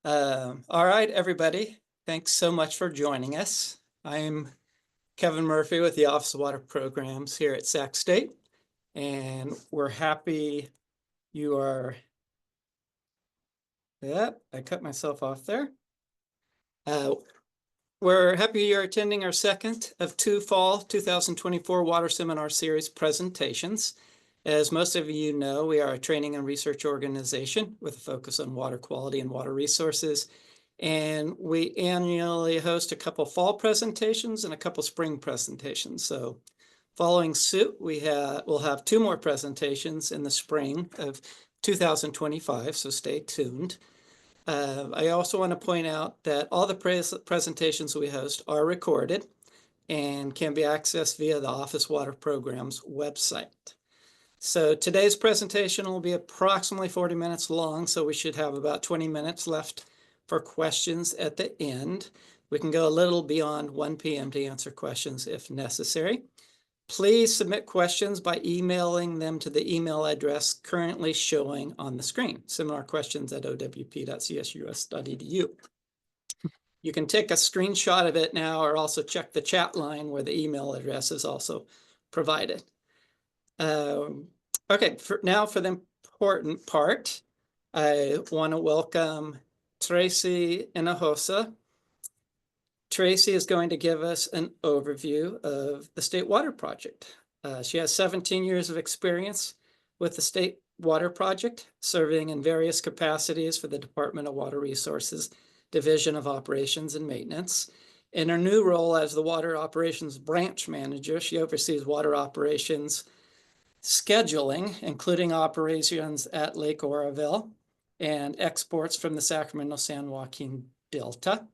All right, everybody. Thanks so much for joining us. I'm Kevin Murphy with the Office of Water Programs here at Sac State, and we're happy you are. Yep, I cut myself off there. We're happy you're attending our second of two fall 2024 Water Seminar Series presentations. As most of you know, we are a training and research organization with a focus on water quality and water resources. And we annually host a couple fall presentations and a couple spring presentations. So following suit, we'll have two more presentations in the spring of 2025, so stay tuned. I also want to point out that all the presentations we host are recorded and can be accessed via the Office Water Programs website. So today's presentation will be approximately 40 minutes long, so we should have about 20 minutes left for questions at the end. We can go a little beyond 1 p.m. to answer questions if necessary. Please submit questions by emailing them to the email address currently showing on the screen, seminarquestions@owp.csus.edu. You can take a screenshot of it now or also check the chat line where the email address is also provided. Okay, now for the important part, I want to welcome Tracy Hinojosa. Tracy is going to give us an overview of the State Water Project. She has 17 years of experience with the State Water Project, serving in various capacities for the Department of Water Resources, Division of Operations and Maintenance. In her new role as the Water Operations Branch Manager, she oversees water operations scheduling, including operations at Lake Oroville and exports from the Sacramento-San Joaquin Delta.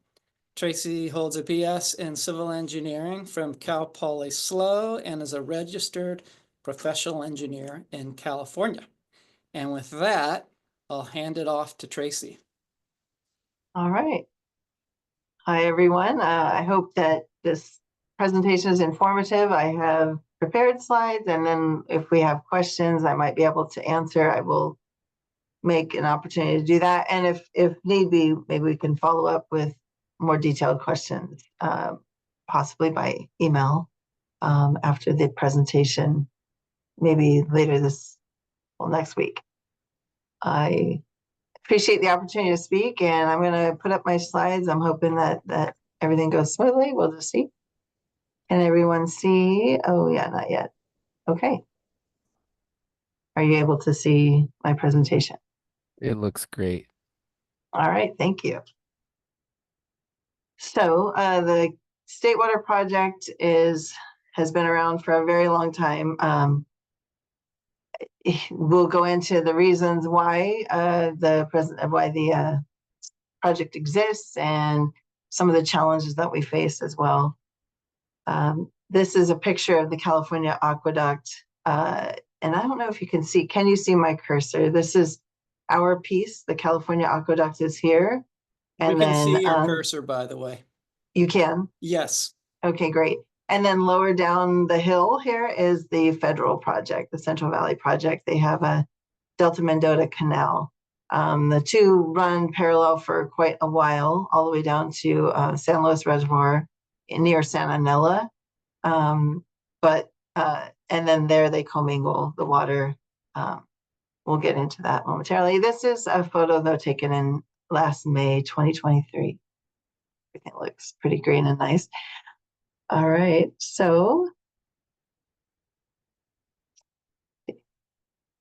Tracy holds a BS in civil engineering from Cal Poly SLO and is a registered professional engineer in California. And with that, I'll hand it off to Tracy. All right. Hi, everyone. I hope that this presentation is informative. I have prepared slides, and then if we have questions I might be able to answer, I will make an opportunity to do that. And if need be, maybe we can follow up with more detailed questions, possibly by email after the presentation, maybe later next week. I appreciate the opportunity to speak, and I'm going to put up my slides. I'm hoping that everything goes smoothly. We'll just see. Can everyone see? Oh, yeah, not yet. Okay. Are you able to see my presentation? It looks great. All right, thank you. So the State Water Project has been around for a very long time. We'll go into the reasons why the project exists and some of the challenges that we face as well. This is a picture of the California Aqueduct, and I don't know if you can see. Can you see my cursor? This is our piece. The California Aqueduct is here. And we can see your cursor, by the way. You can? Yes. Okay, great. And then lower down the hill here is the federal project, the Central Valley Project. They have a Delta Mendota Canal. The two run parallel for quite a while, all the way down to San Luis Reservoir near Santa Nella. And then there they commingle the water. We'll get into that momentarily. This is a photo, though, taken in last May 2023. Everything looks pretty green and nice. All right, so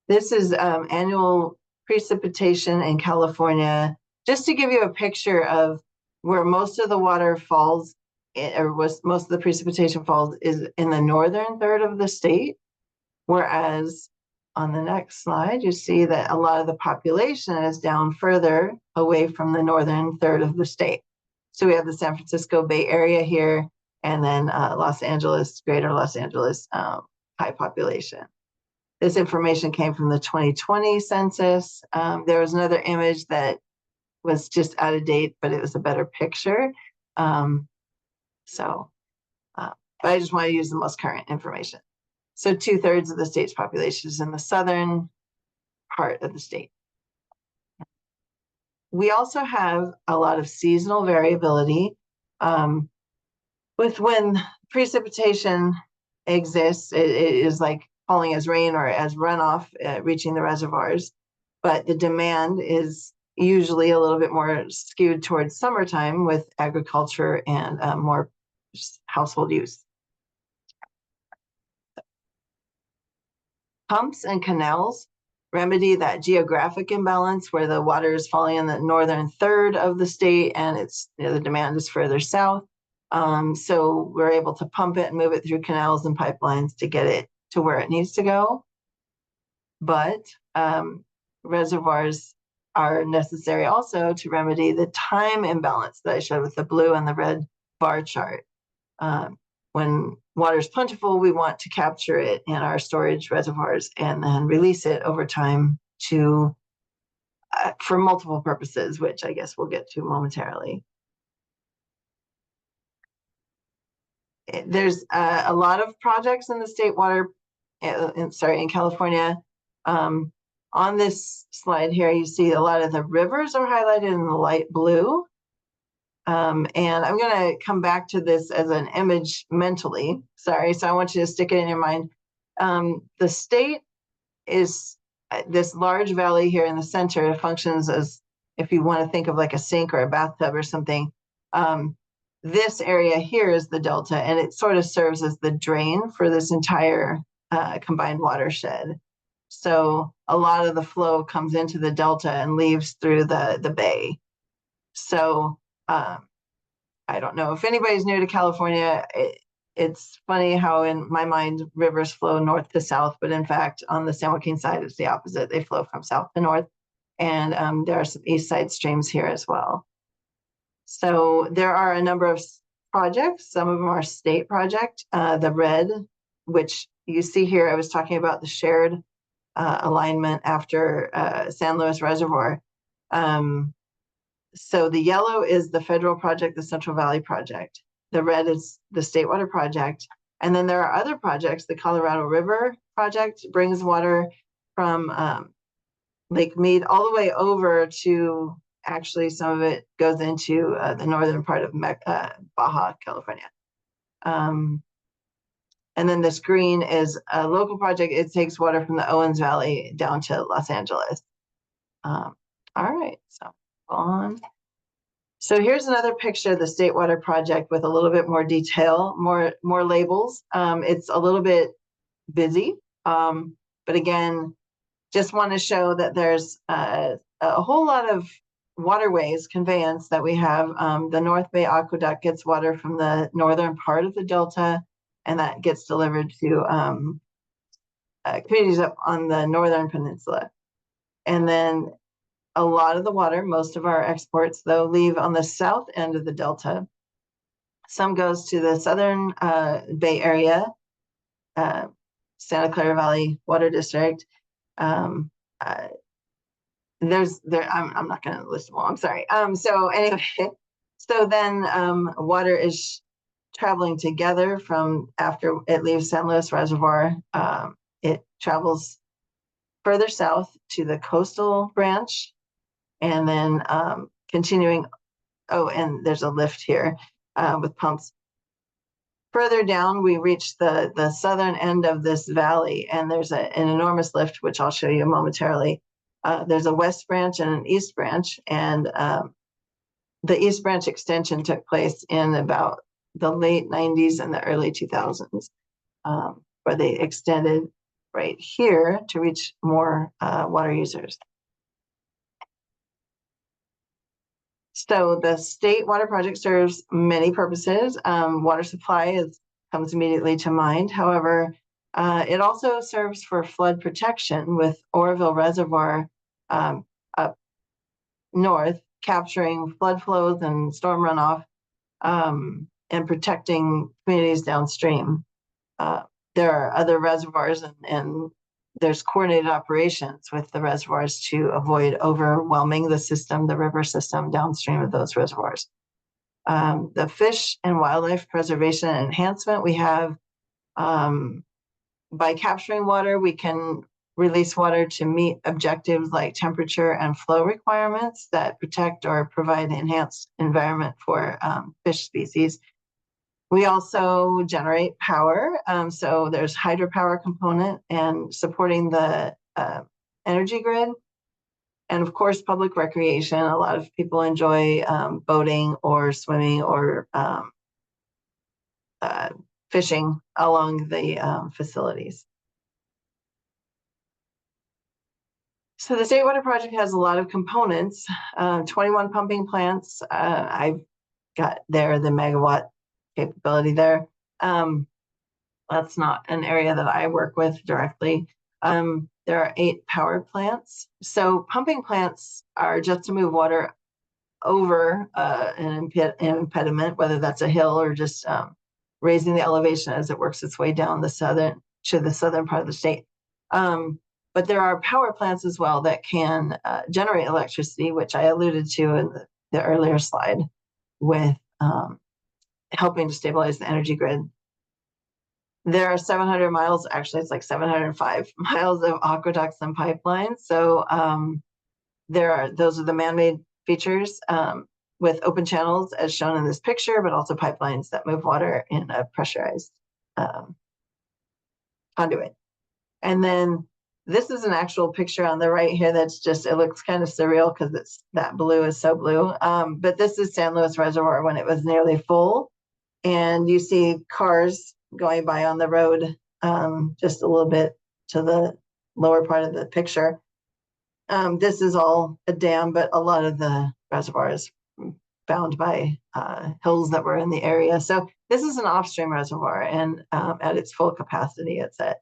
this is annual precipitation in California. Just to give you a picture of where most of the water falls, most of the precipitation falls, is in the northern third of the state, whereas on the next slide, you see that a lot of the population is down further away from the northern third of the state. So we have the San Francisco Bay Area here, and then Los Angeles, greater Los Angeles, high population. This information came from the 2020 census. There was another image that was just out of date, but it was a better picture. But I just want to use the most current information. So 2/3 of the state's population is in the southern part of the state. we also have a lot of seasonal variability with when precipitation exists. It is like falling as rain or as runoff reaching the reservoirs, but the demand is usually a little bit more skewed towards summertime with agriculture and more household use. Pumps and canals remedy that geographic imbalance where the water is falling in the northern third of the state and it's the demand is further south. So we're able to pump it and move it through canals and pipelines to get it to where it needs to go. But reservoirs are necessary also to remedy the time imbalance that I showed with the blue and the red bar chart. When water is plentiful, we want to capture it in our storage reservoirs and then release it over time to for multiple purposes, which I guess we'll get to momentarily. There's a lot of projects in the state water, in California. On this slide here, you see a lot of the rivers are highlighted in the light blue. And I'm going to come back to this as an image mentally. Sorry, so I want you to stick it in your mind. The state is this large valley here in the center. It functions as, if you want to think of like a sink or a bathtub or something. This area here is the delta, and it sort of serves as the drain for this entire combined watershed. So a lot of the flow comes into the delta and leaves through the bay. So I don't know if anybody's new to California. It's funny how in my mind rivers flow north to south, but in fact on the San Joaquin side it's the opposite. They flow from south to north, and there are some east side streams here as well. So there are a number of projects. Some of them are state project. The red, which you see here, I was talking about the shared alignment after San Luis Reservoir. So the yellow is the federal project, the Central Valley Project. The red is the State Water Project. And then there are other projects. The Colorado River Project brings water from Lake Mead all the way over to, actually some of it goes into the northern part of Baja California. And then this green is a local project. It takes water from the Owens Valley down to Los Angeles. All right, so on. So here's another picture of the State Water Project with a little bit more detail, more labels. It's a little bit busy, but again, just want to show that there's a whole lot of waterways conveyance that we have. The North Bay Aqueduct gets water from the northern part of the Delta, and that gets delivered to communities up on the northern peninsula. And then a lot of the water, most of our exports though, leave on the south end of the Delta. Some goes to the southern Bay Area, Santa Clara Valley Water District. I'm not going to list them all, I'm sorry. So anyway, so then water is traveling together from after it leaves San Luis Reservoir. It travels further south to the coastal branch, and then continuing, oh, and there's a lift here with pumps. Further down, we reach the southern end of this valley, and there's an enormous lift, which I'll show you momentarily. There's a west branch and an east branch, and the east branch extension took place in about the late 90s and the early 2000s, where they extended right here to reach more water users. So the State Water Project serves many purposes. Water supply comes immediately to mind. However, it also serves for flood protection with Oroville Reservoir up north, capturing flood flows and storm runoff and protecting communities downstream. There are other reservoirs and there's coordinated operations with the reservoirs to avoid overwhelming the system, the river system downstream of those reservoirs. The fish and wildlife preservation and enhancement we have, by capturing water, we can release water to meet objectives like temperature and flow requirements that protect or provide enhanced environment for fish species. We also generate power. So there's hydropower component and supporting the energy grid. And of course, public recreation. A lot of people enjoy boating or swimming or fishing along the facilities. So the State Water Project has a lot of components, 21 pumping plants. I've got there the megawatt capability there. That's not an area that I work with directly. There are 8 power plants. So pumping plants are just to move water over an impediment, whether that's a hill or just raising the elevation as it works its way down the southern part of the state. But there are power plants as well that can generate electricity, which I alluded to in the earlier slide, with helping to stabilize the energy grid. There are 700 miles, actually it's like 705 miles of aqueducts and pipelines. So those are the man-made features with open channels as shown in this picture, but also pipelines that move water in a pressurized conduit. And then this is an actual picture on the right here that's just, it looks kind of surreal because it's that blue is so blue. But this is San Luis Reservoir when it was nearly full. And you see cars going by on the road just a little bit to the lower part of the picture. This is all a dam, but a lot of the reservoir is bound by hills that were in the area. So this is an off-stream reservoir, and at its full capacity, it's at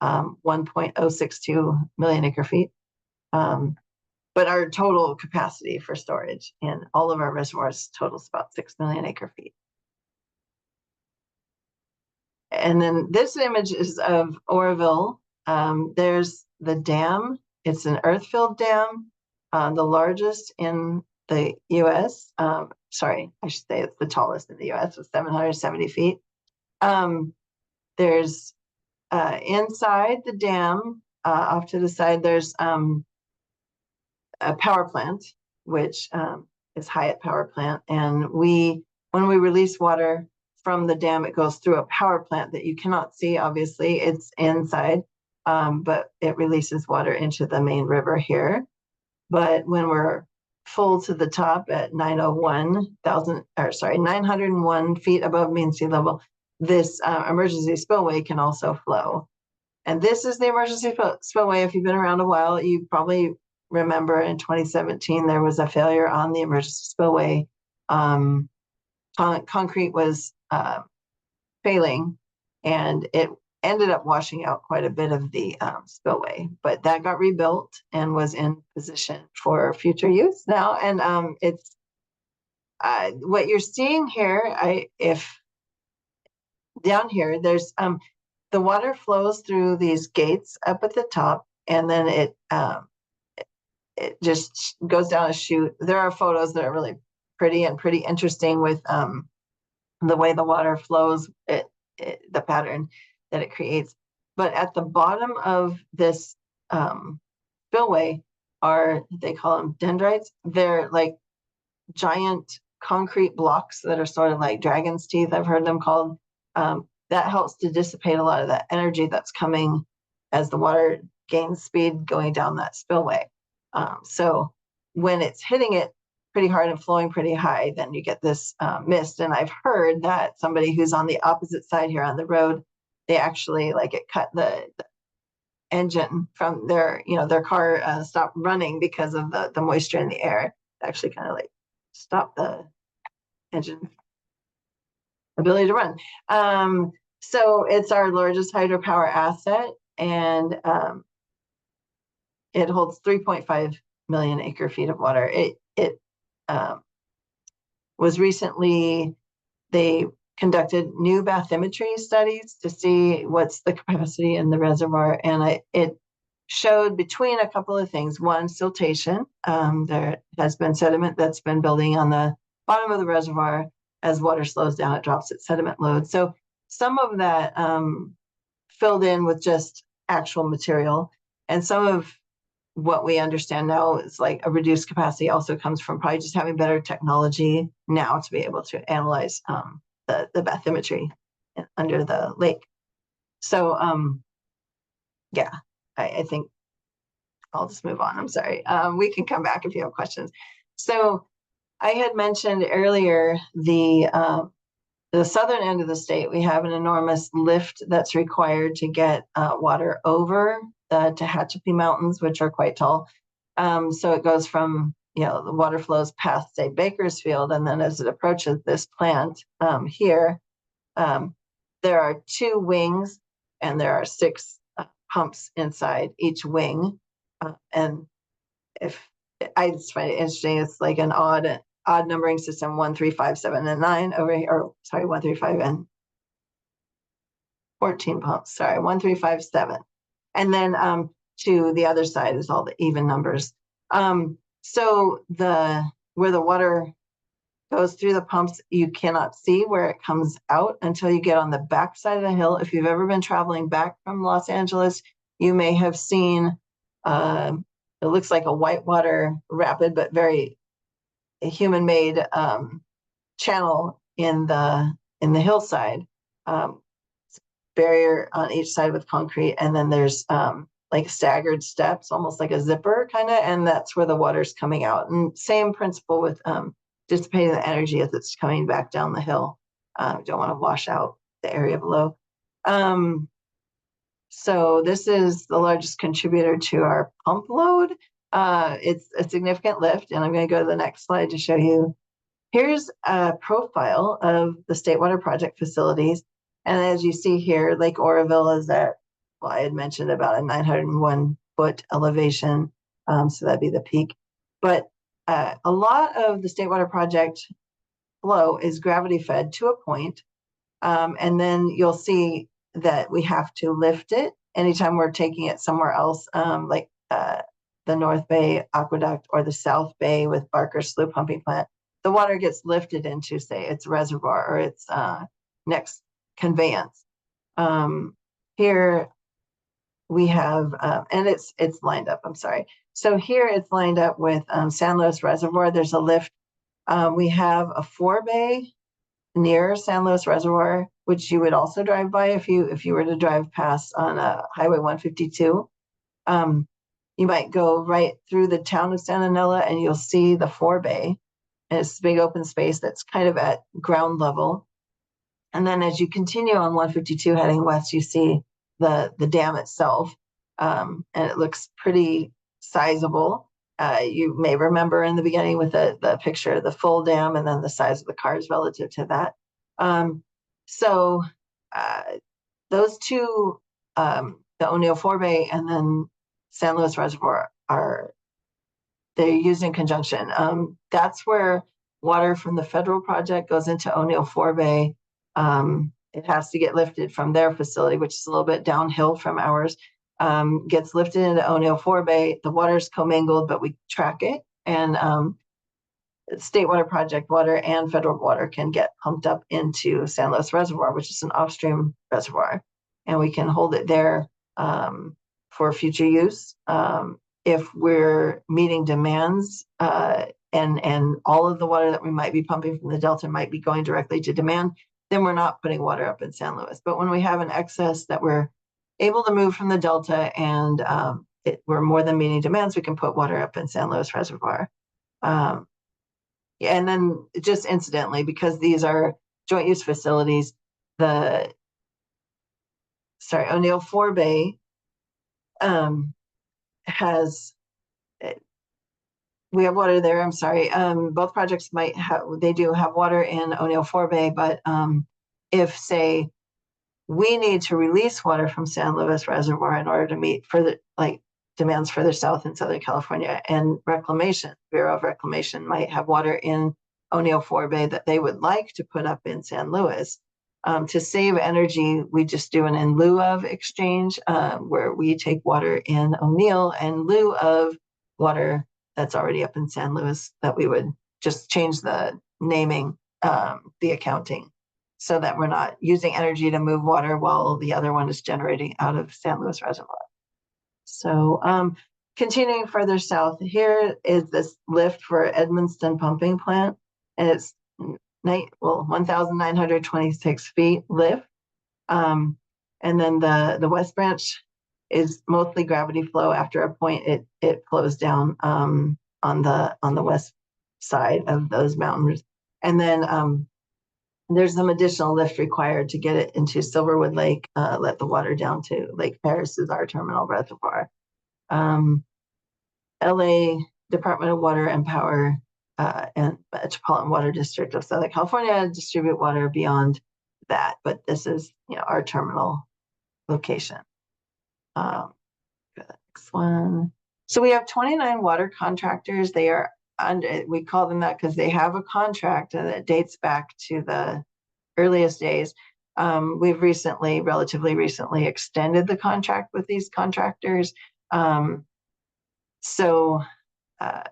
1.062 million acre feet. But our total capacity for storage in all of our reservoirs totals about 6 million acre feet. And then this image is of Oroville. There's the dam. It's an earth-filled dam, the largest in the U.S. Sorry, I should say it's the tallest in the U.S. with 770 feet. There's inside the dam, off to the side, there's a power plant, which is Hyatt Power Plant. And when we release water from the dam, it goes through a power plant that you cannot see, obviously, it's inside, but it releases water into the main river here. But when we're full to the top at 901 feet above mean sea level, this emergency spillway can also flow. And this is the emergency spillway. If you've been around a while, you probably remember in 2017, there was a failure on the emergency spillway. Concrete was failing, and it ended up washing out quite a bit of the spillway, but that got rebuilt and was in position for future use now. And it's what you're seeing here, if down here, there's the water flows through these gates up at the top, and then it just goes down a chute. There are photos that are really pretty and pretty interesting with the way the water flows, the pattern that it creates. But at the bottom of this spillway are, they call them dendrites. They're like giant concrete blocks that are sort of like dragon's teeth, I've heard them called. That helps to dissipate a lot of that energy that's coming as the water gains speed going down that spillway. So when it's hitting it pretty hard and flowing pretty high, then you get this mist. And I've heard that somebody who's on the opposite side here on the road, they actually, like, it cut the engine from their car stopped running because of the moisture in the air. It actually kind of like stopped the engine ability to run. So it's our largest hydropower asset, and it holds 3.5 million acre feet of water. It was recently, they conducted new bathymetry studies to see what's the capacity in the reservoir, and it showed between a couple of things. One, siltation. There has been sediment that's been building on the bottom of the reservoir. As water slows down, it drops its sediment load. So some of that filled in with just actual material. And some of what we understand now is like a reduced capacity also comes from probably just having better technology now to be able to analyze the bathymetry under the lake. So yeah, I think I'll just move on. I'm sorry. We can come back if you have questions. So I had mentioned earlier the southern end of the state, we have an enormous lift that's required to get water over the Tehachapi Mountains, which are quite tall. So it goes from, the water flows past, say, Bakersfield, and then as it approaches this plant here, there are 2 wings, and there are 6 pumps inside each wing. And if I just find it interesting, it's like an odd numbering system, 1, 3, 5, 7, and 9 over here, or sorry, 1, 3, 5, and 14 pumps. Sorry, 1, 3, 5, 7. And then to the other side is all the even numbers. So where the water goes through the pumps, you cannot see where it comes out until you get on the back side of the hill. If you've ever been traveling back from Los Angeles, you may have seen it looks like a whitewater rapid, but very human-made channel in the hillside. Barrier on each side with concrete, and then there's like staggered steps, almost like a zipper kind of, and that's where the water's coming out. And same principle with dissipating the energy as it's coming back down the hill. Don't want to wash out the area below. So this is the largest contributor to our pump load. It's a significant lift, and I'm going to go to the next slide to show you. Here's a profile of the State Water Project facilities. And as you see here, Lake Oroville is at, well, I had mentioned about a 901-foot elevation. So that'd be the peak. But a lot of the State Water Project flow is gravity fed to a point. And then you'll see that we have to lift it anytime we're taking it somewhere else, like the North Bay Aqueduct or the South Bay with Barker Slough Pumping Plant. The water gets lifted into, say, its reservoir or its next conveyance. Here we have, and it's lined up, I'm sorry. So here it's lined up with San Luis Reservoir. There's a lift. We have a 4-bay near San Luis Reservoir, which you would also drive by if you were to drive past on Highway 152. You might go right through the town of Santa Nella and you'll see the 4-bay. And it's a big open space that's kind of at ground level. And then as you continue on 152 heading west, you see the dam itself. And it looks pretty sizable. You may remember in the beginning with the picture of the full dam and then the size of the cars relative to that. So those two, the O'Neill 4-bay and then San Luis Reservoir, they're used in conjunction. That's where water from the federal project goes into O'Neill 4-bay. It has to get lifted from their facility, which is a little bit downhill from ours. Gets lifted into O'Neill 4-bay. The water's commingled, but we track it. And State Water Project water and federal water can get pumped up into San Luis Reservoir, which is an offstream reservoir. And we can hold it there for future use. If we're meeting demands and all of the water that we might be pumping from the Delta might be going directly to demand, then we're not putting water up in San Luis. But when we have an excess that we're able to move from the Delta and we're more than meeting demands, we can put water up in San Luis Reservoir. And then just incidentally, because these are joint use facilities, O'Neill 4-bay we have water there. I'm sorry. Both projects they do have water in O'Neill 4-bay, but if, say, we need to release water from San Luis Reservoir in order to meet further demands further south in Southern California, and Bureau of Reclamation might have water in O'Neill 4-bay that they would like to put up in San Luis. To save energy, we just do an in lieu of exchange where we take water in O'Neill in lieu of water that's already up in San Luis, that we would just change the naming, the accounting, so that we're not using energy to move water while the other one is generating out of San Luis Reservoir. So continuing further south, here is this lift for Edmonston pumping plant, and it's 1,926 feet lift. And then the West Branch is mostly gravity flow. After a point, it flows down on the west side of those mountains. And then there's some additional lift required to get it into Silverwood Lake, let the water down to Lake Paris is our terminal reservoir. LA Department of Water and Power and Metropolitan Water District of Southern California distribute water beyond that, but this is our terminal location. Next one. So we have 29 water contractors. They are we call them that because they have a contract that dates back to the earliest days. We've relatively recently extended the contract with these contractors. So I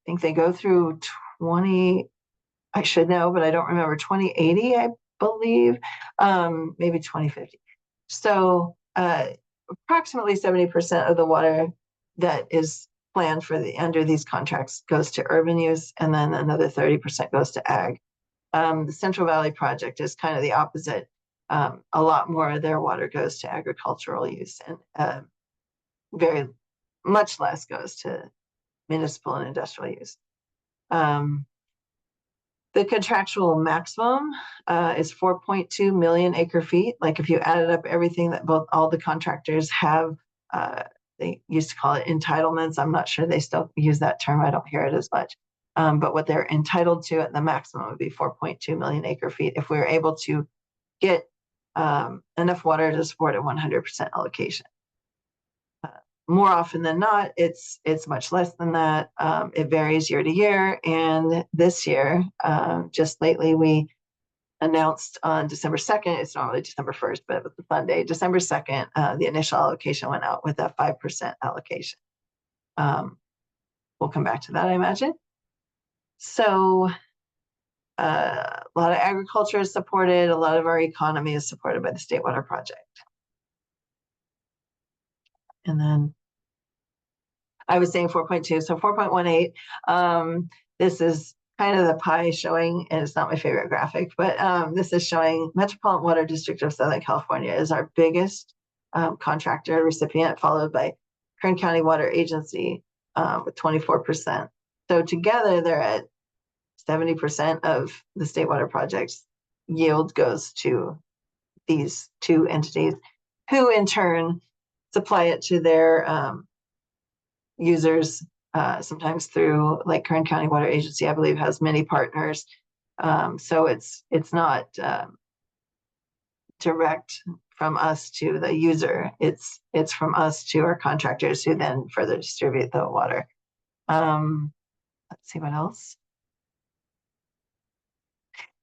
think they go through I should know, but I don't remember, 2080, I believe, maybe 2050. So approximately 70% of the water that is planned under these contracts goes to urban use, and then another 30% goes to ag. The Central Valley Project is kind of the opposite. A lot more of their water goes to agricultural use, and very much less goes to municipal and industrial use. The contractual maximum is 4.2 million acre feet. Like if you added up everything that all the contractors have, they used to call it entitlements. I'm not sure they still use that term. I don't hear it as much. But what they're entitled to at the maximum would be 4.2 million acre feet if we were able to get enough water to support a 100% allocation. More often than not, it's much less than that. It varies year to year. And this year, just lately, we announced on December 2nd, it's normally December 1st, but it was the Sunday, December 2nd, the initial allocation went out with a 5% allocation. We'll come back to that, I imagine. So a lot of agriculture is supported. A lot of our economy is supported by the State Water Project. And then I was saying 4.2, so 4.18. This is kind of the pie showing, and it's not my favorite graphic, but this is showing Metropolitan Water District of Southern California is our biggest contractor recipient, followed by Kern County Water Agency with 24%. So together they're at 70% of the State Water Project's yield goes to these two entities, who in turn supply it to their users, sometimes through, like, Kern County Water Agency, I believe, has many partners. So it's not direct from us to the user. It's from us to our contractors, who then further distribute the water. Let's see what else.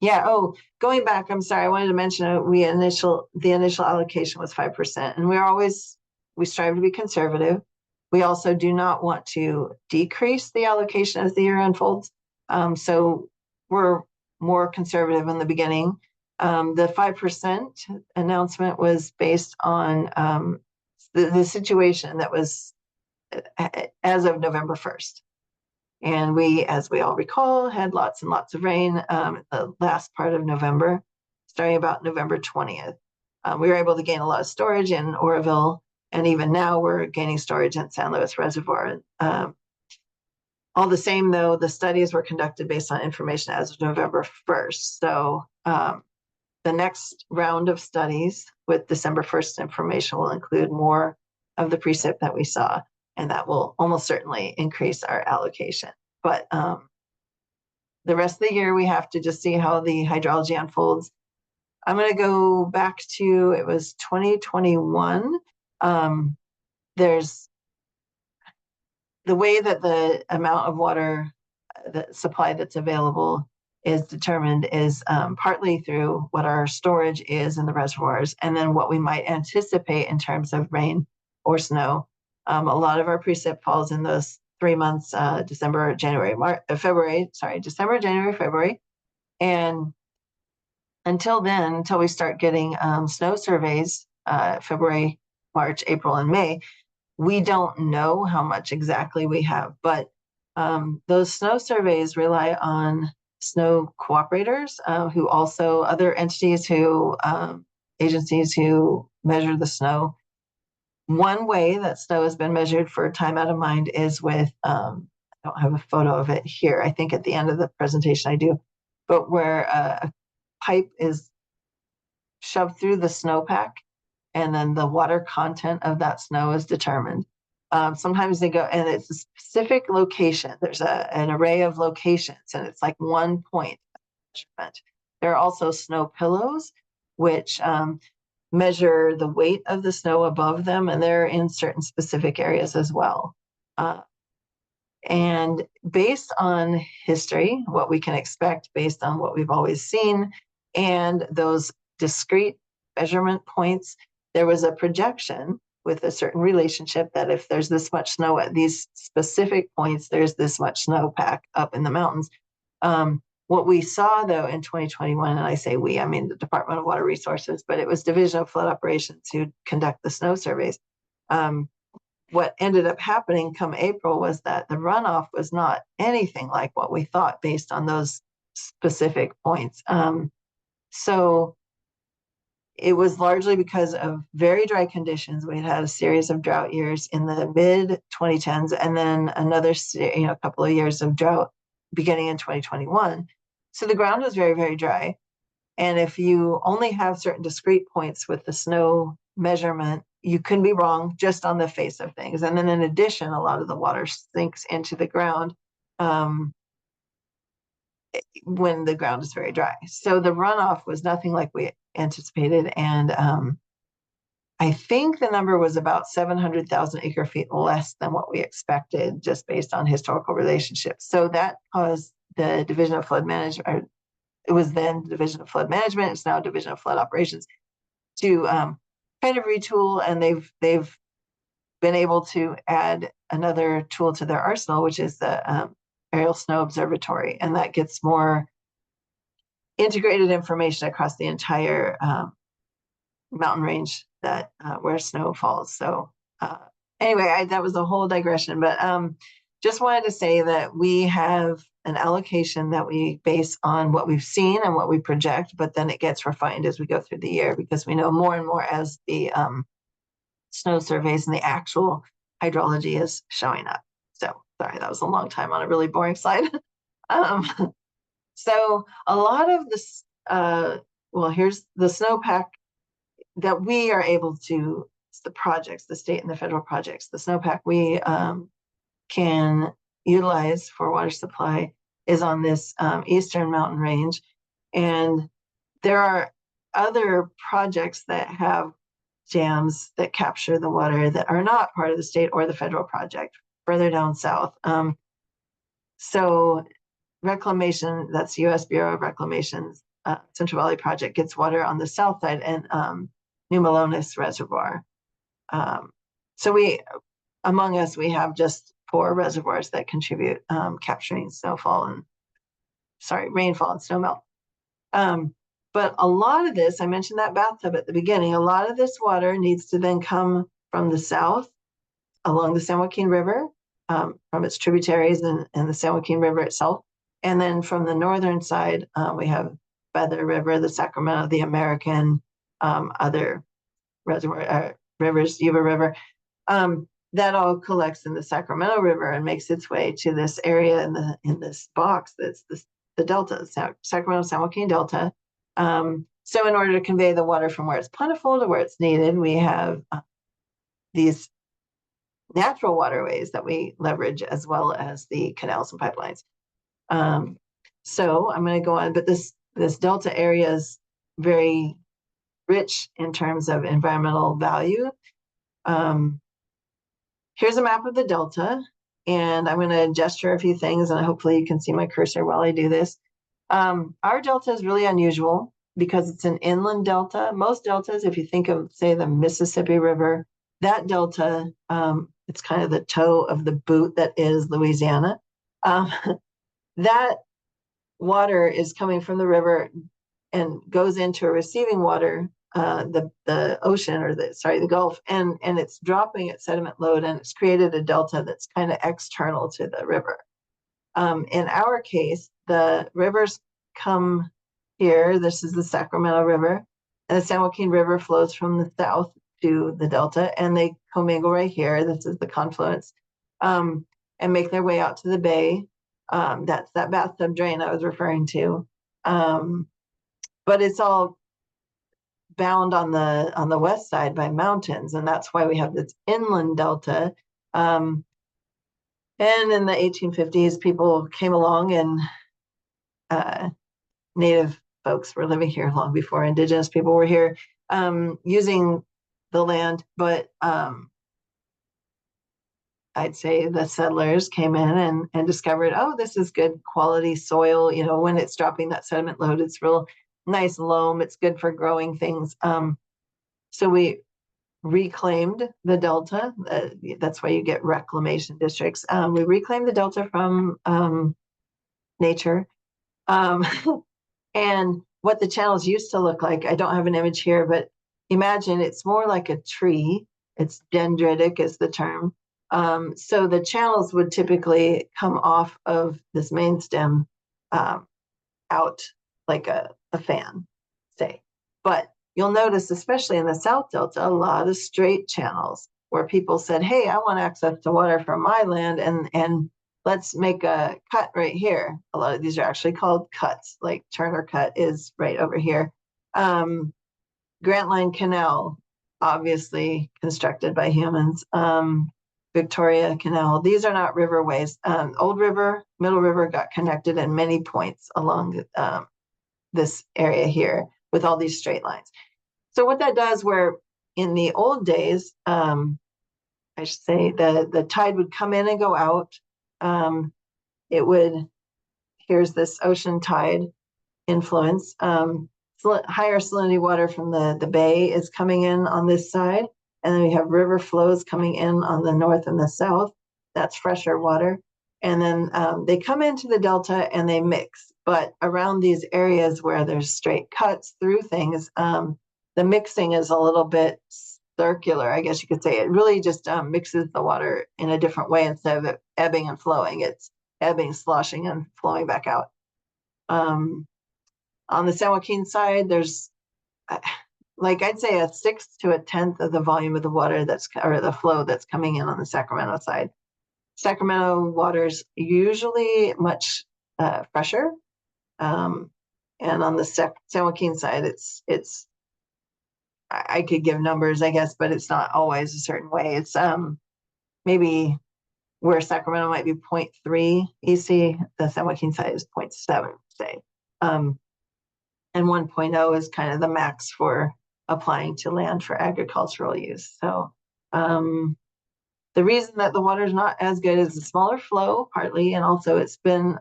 Yeah. Oh, going back, I'm sorry. I wanted to mention the initial allocation was 5%, and we strive to be conservative. We also do not want to decrease the allocation as the year unfolds. So we're more conservative in the beginning. The 5% announcement was based on the situation that was as of November 1st. And we, as we all recall, had lots and lots of rain the last part of November, starting about November 20th. We were able to gain a lot of storage in Oroville, and even now we're gaining storage in San Luis Reservoir. All the same, though, the studies were conducted based on information as of November 1st. So the next round of studies with December 1st information will include more of the precip that we saw, and that will almost certainly increase our allocation. But the rest of the year, we have to just see how the hydrology unfolds. I'm going to go back to, it was 2021. There's the way that the amount of water, the supply that's available is determined is partly through what our storage is in the reservoirs, and then what we might anticipate in terms of rain or snow. A lot of our precip falls in those 3 months, December, January, February. And until then, until we start getting snow surveys, February, March, April, and May, we don't know how much exactly we have, but those snow surveys rely on snow cooperators who also other entities who agencies who measure the snow. One way that snow has been measured for time out of mind is with I don't have a photo of it here. I think at the end of the presentation I do, but where a pipe is shoved through the snowpack and then the water content of that snow is determined. Sometimes they go, and it's a specific location. There's an array of locations, and it's like 1 point measurement. There are also snow pillows, which measure the weight of the snow above them, and they're in certain specific areas as well. And based on history, what we can expect based on what we've always seen, and those discrete measurement points, there was a projection with a certain relationship that if there's this much snow at these specific points, there's this much snowpack up in the mountains. What we saw though in 2021, and I say we, I mean the Department of Water Resources, but it was Division of Flood Operations who conduct the snow surveys. What ended up happening come April was that the runoff was not anything like what we thought based on those specific points. So it was largely because of very dry conditions. We had a series of drought years in the mid 2010s, and then another, couple of years of drought beginning in 2021. So the ground was very, very dry. And if you only have certain discrete points with the snow measurement, you can be wrong just on the face of things. And then in addition, a lot of the water sinks into the ground when the ground is very dry. So the runoff was nothing like we anticipated. And I think the number was about 700,000 acre feet less than what we expected just based on historical relationships. So that caused the Division of Flood Management, or it was then the Division of Flood Management, it's now Division of Flood Operations, to kind of retool, and they've been able to add another tool to their arsenal, which is the Aerial Snow Observatory, and that gets more integrated information across the entire mountain range that where snow falls. So anyway, that was a whole digression, but just wanted to say that we have an allocation that we base on what we've seen and what we project, but then it gets refined as we go through the year because we know more and more as the snow surveys and the actual hydrology is showing up. So sorry, that was a long time on a really boring slide. So a lot of this, well, here's the snowpack that we are able to, the projects, the state and the federal projects, the snowpack we can utilize for water supply is on this eastern mountain range. And there are other projects that have dams that capture the water that are not part of the state or the federal project further down south. So reclamation, that's U.S. Bureau of Reclamation's Central Valley Project, gets water on the south side and New Melones Reservoir. So among us, we have just 4 reservoirs that contribute capturing rainfall and snowmelt. But a lot of this, I mentioned that bathtub at the beginning, a lot of this water needs to then come from the south along the San Joaquin River, from its tributaries and the San Joaquin River itself. And then from the northern side, we have Feather River, the Sacramento, the American, other rivers, Yuba River. That all collects in the Sacramento River and makes its way to this area in this box that's the Delta, Sacramento San Joaquin Delta. So in order to convey the water from where it's plentiful to where it's needed, we have these natural waterways that we leverage as well as the canals and pipelines. So I'm going to go on, but this Delta area is very rich in terms of environmental value. Here's a map of the Delta, and I'm going to gesture a few things, and hopefully you can see my cursor while I do this. Our Delta is really unusual because it's an inland Delta. Most deltas, if you think of, say, the Mississippi River, that Delta, it's kind of the toe of the boot that is Louisiana. That water is coming from the river and goes into a receiving water the ocean or the Gulf, and it's dropping its sediment load, and it's created a delta that's kind of external to the river. In our case, the rivers come here. This is the Sacramento River, and the San Joaquin River flows from the south to the delta, and they commingle right here. This is the confluence, and make their way out to the bay. That's that bathtub drain I was referring to. But it's all bound on the west side by mountains, and that's why we have this inland delta. And in the 1850s, people came along, and native folks were living here long before indigenous people were here, using the land. But I'd say the settlers came in and discovered, oh, this is good quality soil. You know, when it's dropping that sediment load, it's real nice loam. It's good for growing things. So we reclaimed the delta. That's why you get reclamation districts. We reclaimed the delta from nature. And what the channels used to look like, I don't have an image here, but imagine it's more like a tree. It's dendritic is the term. So the channels would typically come off of this main stem out like a fan, say. But you'll notice, especially in the South Delta, a lot of straight channels where people said, hey, I want access to water from my land, and let's make a cut right here. A lot of these are actually called cuts, like Turner Cut is right over here. Grant Line Canal, obviously constructed by humans. Victoria Canal, these are not riverways. Old River, Middle River got connected at many points along this area here with all these straight lines. So what that does, where in the old days, I should say the tide would come in and go out. It would, here's this ocean tide influence. Higher salinity water from the bay is coming in on this side. And then we have river flows coming in on the north and the south. That's fresher water. And then they come into the delta and they mix. But around these areas where there's straight cuts through things, the mixing is a little bit circular, I guess you could say. It really just mixes the water in a different way instead of it ebbing and flowing. It's ebbing, sloshing, and flowing back out. On the San Joaquin side, there's like I'd say 1/6 to 1/10 of the volume of the water or the flow that's coming in on the Sacramento side. Sacramento water's usually much fresher, and on the San Joaquin side, it's I could give numbers, I guess, but it's not always a certain way. It's maybe where Sacramento might be 0.3 EC, the San Joaquin side is 0.7, say, and 1.0 is kind of the max for applying to land for agricultural use. So the reason that the water is not as good is the smaller flow, partly, and also it's been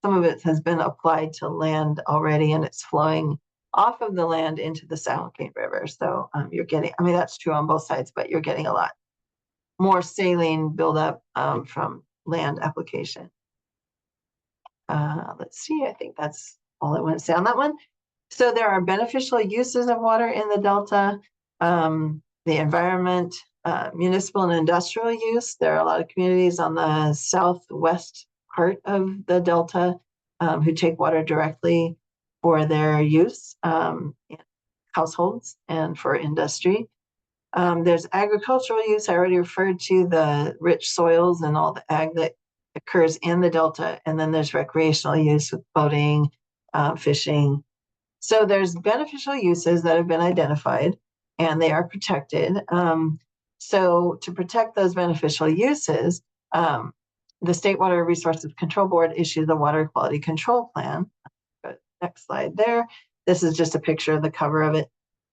some of it has been applied to land already, and it's flowing off of the land into the San Joaquin River. So you're getting, I mean, that's true on both sides, but you're getting a lot more saline buildup from land application. Let's see, I think that's all I want to say on that one. So there are beneficial uses of water in the Delta, the environment, municipal and industrial use. There are a lot of communities on the southwest part of the Delta who take water directly for their use in households and for industry. There's agricultural use. I already referred to the rich soils and all the ag that occurs in the Delta. And then there's recreational use with boating, fishing. So there's beneficial uses that have been identified and they are protected. So to protect those beneficial uses, the State Water Resources Control Board issued the Water Quality Control Plan. Next slide there. This is just a picture of the cover of it.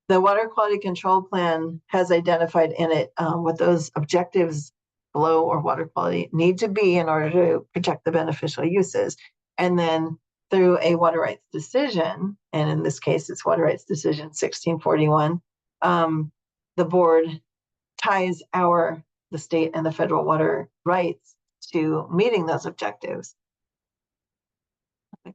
The Water Quality Control Plan has identified in it what those objectives, flow or water quality, need to be in order to protect the beneficial uses. And then through a water rights decision, and in this case, it's Water Rights Decision 1641, the board ties the state and the federal water rights to meeting those objectives.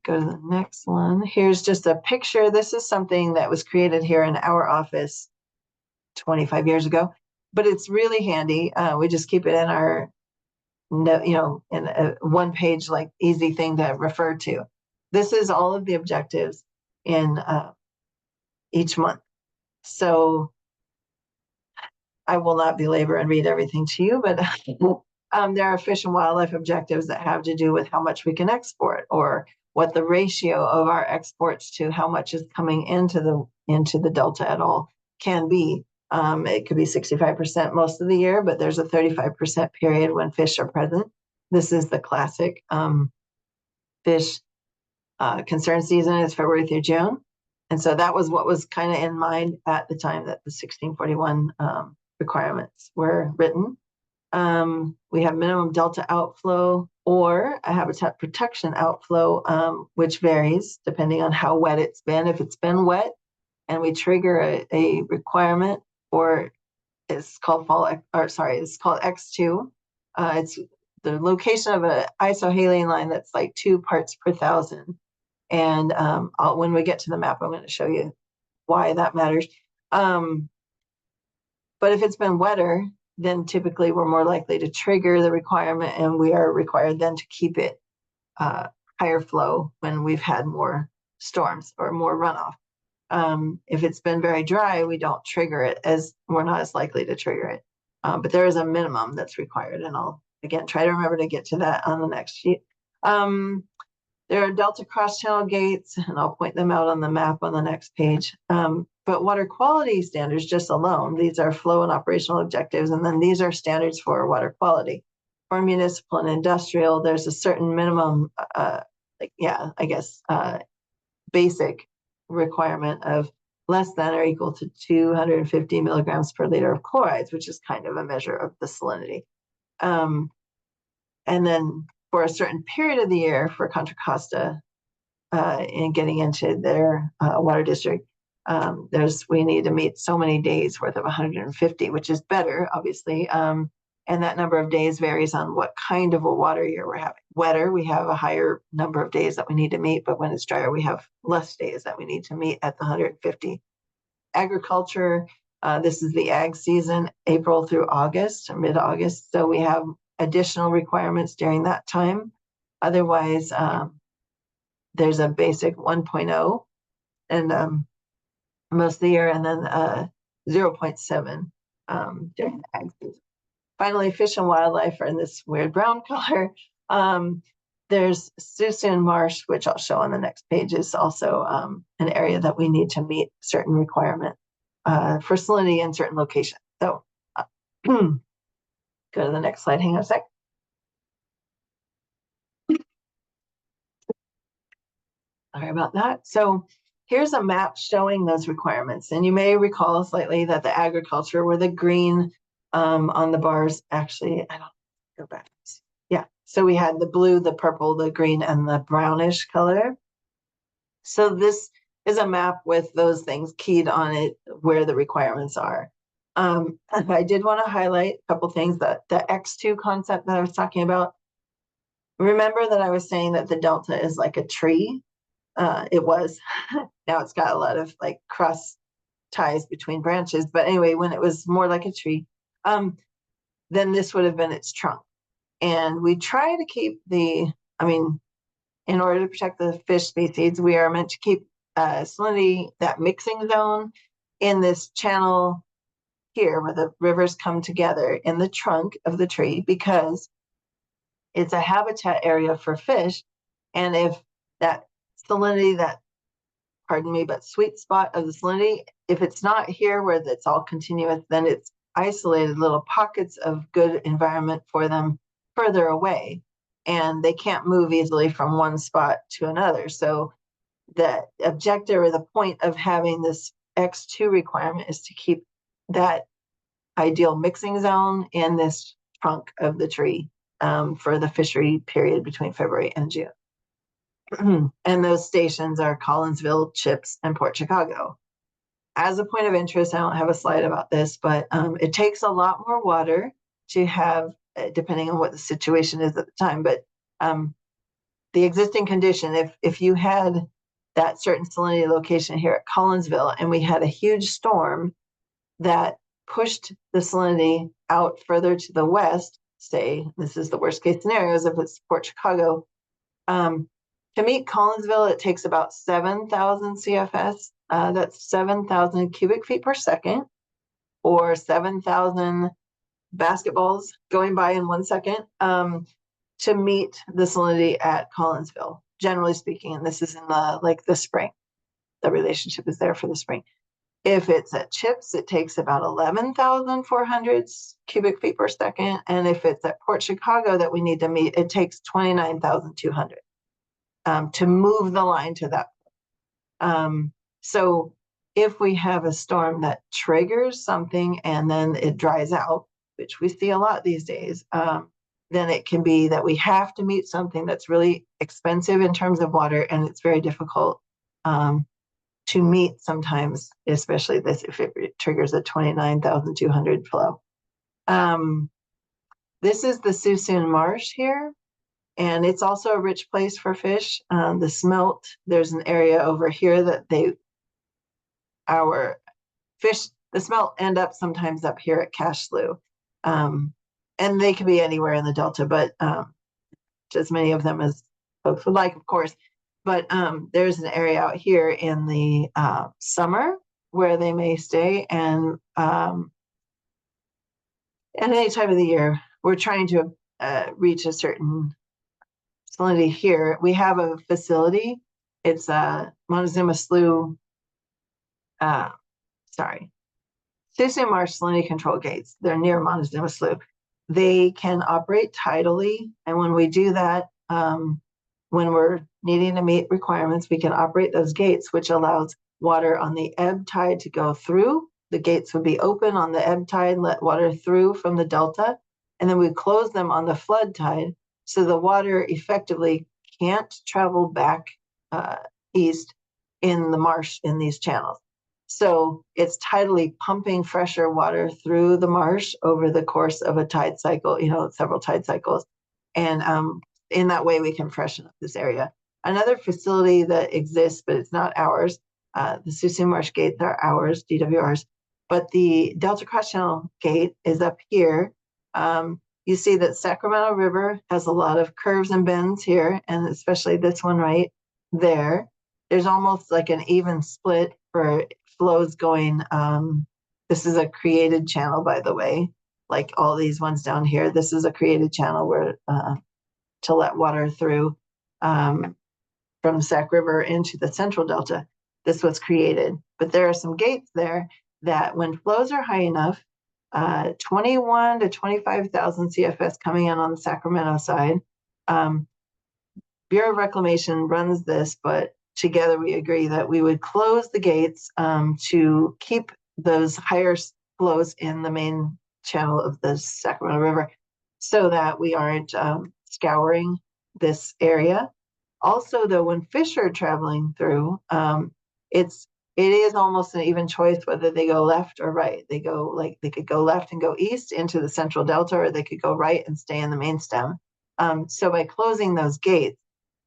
Go to the next one. Here's just a picture. This is something that was created here in our office 25 years ago, but it's really handy. We just keep it in our, in a one page, like easy thing to refer to. This is all of the objectives in each month. So I will not belabor and read everything to you, but there are fish and wildlife objectives that have to do with how much we can export, or what the ratio of our exports to how much is coming into the Delta at all can be. It could be 65% most of the year, but there's a 35% period when fish are present. This is the classic fish concern season is February through June. And so that was what was kind of in mind at the time that the 1641 requirements were written. We have minimum Delta outflow or a habitat protection outflow, which varies depending on how wet it's been. If it's been wet and we trigger a requirement, or it's called it's called X2. It's the location of an isohaline line that's like 2 parts per thousand. And when we get to the map, I'm going to show you why that matters. But if it's been wetter, then typically we're more likely to trigger the requirement, and we are required then to keep it higher flow when we've had more storms or more runoff. If it's been very dry, we don't trigger it, as we're not as likely to trigger it. But there is a minimum that's required, and I'll again try to remember to get to that on the next sheet. There are Delta cross-channel gates, and I'll point them out on the map on the next page. But water quality standards just alone, these are flow and operational objectives, and then these are standards for water quality. For municipal and industrial, there's a certain minimum, basic requirement of less than or equal to 250 milligrams per liter of chlorides, which is kind of a measure of the salinity. And then for a certain period of the year for Contra Costa, in getting into their water district, we need to meet so many days worth of 150, which is better, obviously. And that number of days varies on what kind of a water year we're having. Wetter, we have a higher number of days that we need to meet, but when it's drier, we have less days that we need to meet at the 150. Agriculture, this is the ag season, April through August, or mid-August. So we have additional requirements during that time. Otherwise, there's a basic 1.0 and most of the year, and then 0.7 during the ag season. Finally, fish and wildlife are in this weird brown color. There's Suisun Marsh, which I'll show on the next page, is also an area that we need to meet certain requirement for salinity in certain locations. So go to the next slide. Hang on a sec. Sorry about that. So here's a map showing those requirements. And you may recall slightly that the agriculture were the green on the bars. Actually, I don't go back. Yeah. So we had the blue, the purple, the green, and the brownish color. So this is a map with those things keyed on it where the requirements are. I did want to highlight a couple things, that the X2 concept that I was talking about. Remember that I was saying that the Delta is like a tree. It was. Now it's got a lot of like cross ties between branches. But anyway, when it was more like a tree, then this would have been its trunk. And we try to keep in order to protect the fish species, we are meant to keep salinity, that mixing zone in this channel here where the rivers come together in the trunk of the tree, because it's a habitat area for fish. And if that salinity, sweet spot of the salinity, if it's not here where it's all continuous, then it's isolated little pockets of good environment for them further away, and they can't move easily from one spot to another. So the objective or the point of having this X2 requirement is to keep that ideal mixing zone in this trunk of the tree for the fishery period between February and June. And those stations are Collinsville, Chips, and Port Chicago. As a point of interest, I don't have a slide about this, but it takes a lot more water to have, depending on what the situation is at the time, but the existing condition, if you had that certain salinity location here at Collinsville and we had a huge storm that pushed the salinity out further to the west, say, this is the worst case scenarios if it's Port Chicago, to meet Collinsville, it takes about 7,000 CFS. That's 7,000 cubic feet per second, or 7,000 basketballs going by in 1 second, to meet the salinity at Collinsville, generally speaking. And this is in the spring. The relationship is there for the spring. If it's at Chips, it takes about 11,400 cubic feet per second. And if it's at Port Chicago that we need to meet, it takes 29,200 to move the line to that. So if we have a storm that triggers something and then it dries out, which we see a lot these days, then it can be that we have to meet something that's really expensive in terms of water, and it's very difficult to meet sometimes, especially this if it triggers a 29,200 flow. This is the Suisun Marsh here, and it's also a rich place for fish. The smelt, there's an area over here that our fish, the smelt end up sometimes up here at Cache Slough. And they can be anywhere in the Delta, but as many of them as folks would like, of course. But there's an area out here in the summer where they may stay, and any time of the year, we're trying to reach a certain salinity here. We have a facility. It's Montezuma Slough, Suisun Marsh Salinity Control Gates. They're near Montezuma Slough. They can operate tidally, and when we do that, when we're needing to meet requirements, we can operate those gates, which allows water on the ebb tide to go through. The gates would be open on the ebb tide, let water through from the Delta, and then we close them on the flood tide, so the water effectively can't travel back east in the marsh in these channels. So it's tidally pumping fresher water through the marsh over the course of a tide cycle, several tide cycles. And in that way, we can freshen up this area. Another facility that exists, but it's not ours, the Suisun Marsh gates are ours, DWRs, but the Delta Cross Channel gate is up here. You see that Sacramento River has a lot of curves and bends here, and especially this one right there. There's almost like an even split for flows going. This is a created channel, by the way, like all these ones down here. This is a created channel where to let water through from Sac River into the Central Delta. This was created, but there are some gates there that when flows are high enough, 21 to 25,000 CFS coming in on the Sacramento side. Bureau of Reclamation runs this, but together we agree that we would close the gates to keep those higher flows in the main channel of the Sacramento River so that we aren't scouring this area. Also, though, when fish are traveling through, it is almost an even choice whether they go left or right. They could go left and go east into the Central Delta, or they could go right and stay in the main stem. So by closing those gates,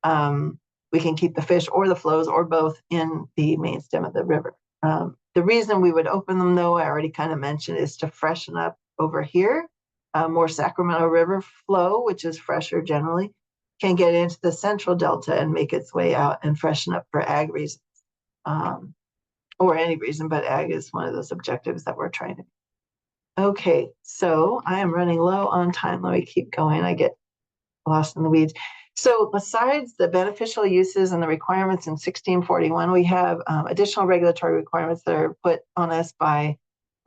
we can keep the fish or the flows or both in the main stem of the river. The reason we would open them, though, I already kind of mentioned, is to freshen up over here. More Sacramento River flow, which is fresher generally, can get into the Central Delta and make its way out and freshen up for ag reasons. Or any reason, but ag is one of those objectives that we're trying to. Okay, so I am running low on time. Let me keep going. I get lost in the weeds. So besides the beneficial uses and the requirements in 1641, we have additional regulatory requirements that are put on us by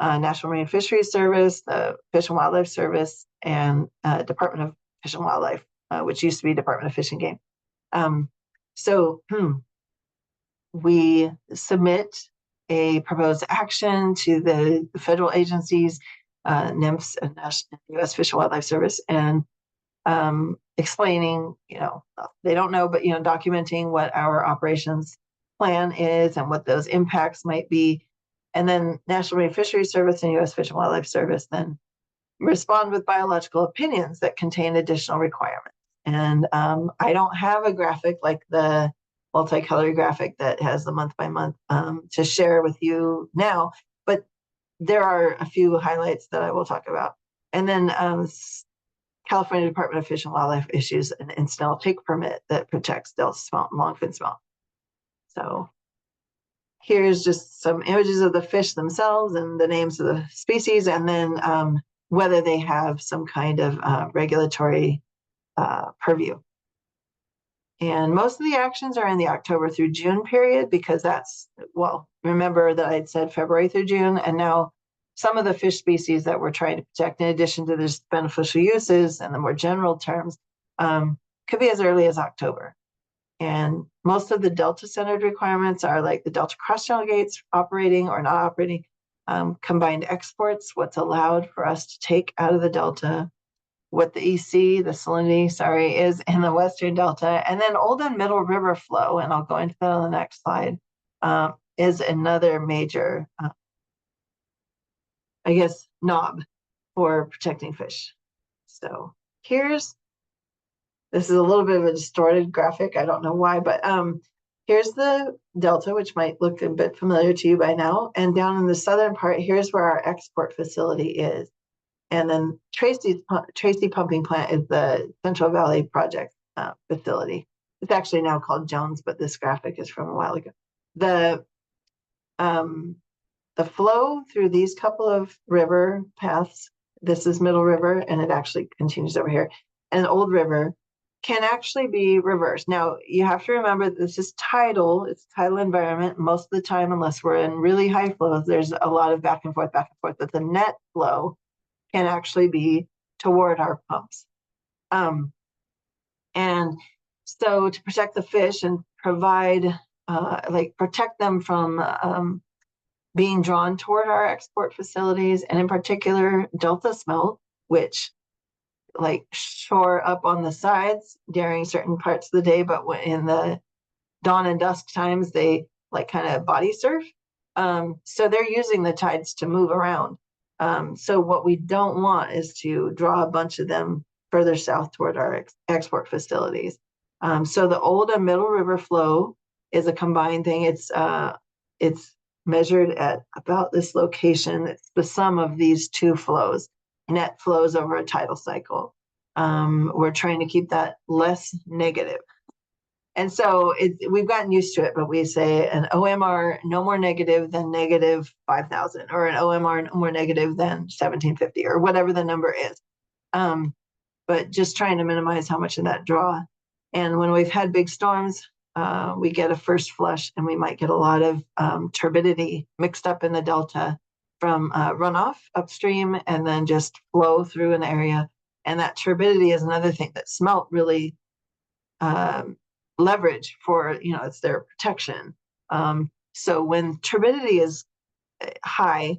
National Marine Fisheries Service, the Fish and Wildlife Service, and Department of Fish and Wildlife, which used to be Department of Fish and Game. We submit a proposed action to the federal agencies, NIMS and U.S. Fish and Wildlife Service, and explaining, they don't know, but, documenting what our operations plan is and what those impacts might be. And then National Marine Fisheries Service and U.S. Fish and Wildlife Service then respond with biological opinions that contain additional requirements. And I don't have a graphic like the multicolor graphic that has the month by month to share with you now, but there are a few highlights that I will talk about. And then California Department of Fish and Wildlife issues an incidental take permit that protects Delta smelt and longfin smelt. So here's just some images of the fish themselves and the names of the species, and then whether they have some kind of regulatory purview. And most of the actions are in the October through June period, because that's, well, remember that I'd said February through June, and now some of the fish species that we're trying to protect, in addition to this beneficial uses and the more general terms, could be as early as October. And most of the Delta-centered requirements are like the Delta cross-channel gates operating or not operating, combined exports, what's allowed for us to take out of the Delta, what the EC, the salinity, is in the Western Delta, and then old and middle river flow, and I'll go into that on the next slide, is another major, I guess, knob for protecting fish. So this is a little bit of a distorted graphic. I don't know why, but here's the Delta, which might look a bit familiar to you by now. And down in the southern part, here's where our export facility is. And then Tracy Pumping Plant is the Central Valley Project facility. It's actually now called Jones, but this graphic is from a while ago. The flow through these couple of river paths, this is Middle River, and it actually continues over here, and Old River can actually be reversed. Now, you have to remember that this is tidal, it's a tidal environment. Most of the time, unless we're in really high flows, there's a lot of back and forth, but the net flow can actually be toward our pumps. And so to protect the fish and provide, protect them from being drawn toward our export facilities, and in particular, Delta smelt, which shore up on the sides during certain parts of the day, but in the dawn and dusk times, they kind of body surf. So they're using the tides to move around. So what we don't want is to draw a bunch of them further south toward our export facilities. So the old and middle river flow is a combined thing. It's measured at about this location. It's the sum of these two flows. Net flows over a tidal cycle. We're trying to keep that less negative. And so we've gotten used to it, but we say an OMR no more negative than negative 5,000, or an OMR no more negative than 1,750, or whatever the number is. But just trying to minimize how much of that draw. And when we've had big storms, we get a first flush, and we might get a lot of turbidity mixed up in the Delta from runoff upstream and then just flow through an area. And that turbidity is another thing that smelt really leverage for, it's their protection. So when turbidity is high,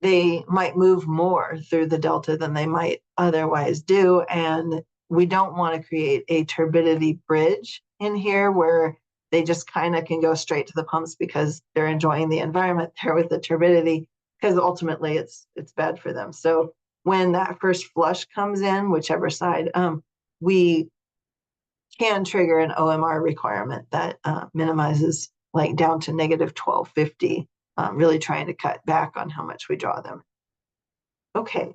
they might move more through the Delta than they might otherwise do. And we don't want to create a turbidity bridge in here where they just kind of can go straight to the pumps because they're enjoying the environment there with the turbidity, because ultimately it's bad for them. So when that first flush comes in, whichever side, we can trigger an OMR requirement that minimizes down to negative 1250, really trying to cut back on how much we draw them. Okay.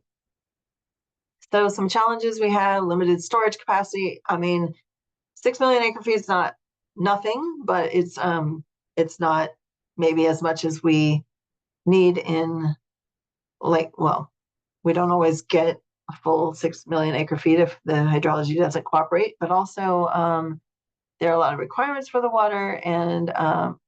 So some challenges we have: limited storage capacity. 6 million acre feet is not nothing, but it's not maybe as much as we need in we don't always get a full 6 million acre feet if the hydrology doesn't cooperate, but also there are a lot of requirements for the water, and I'll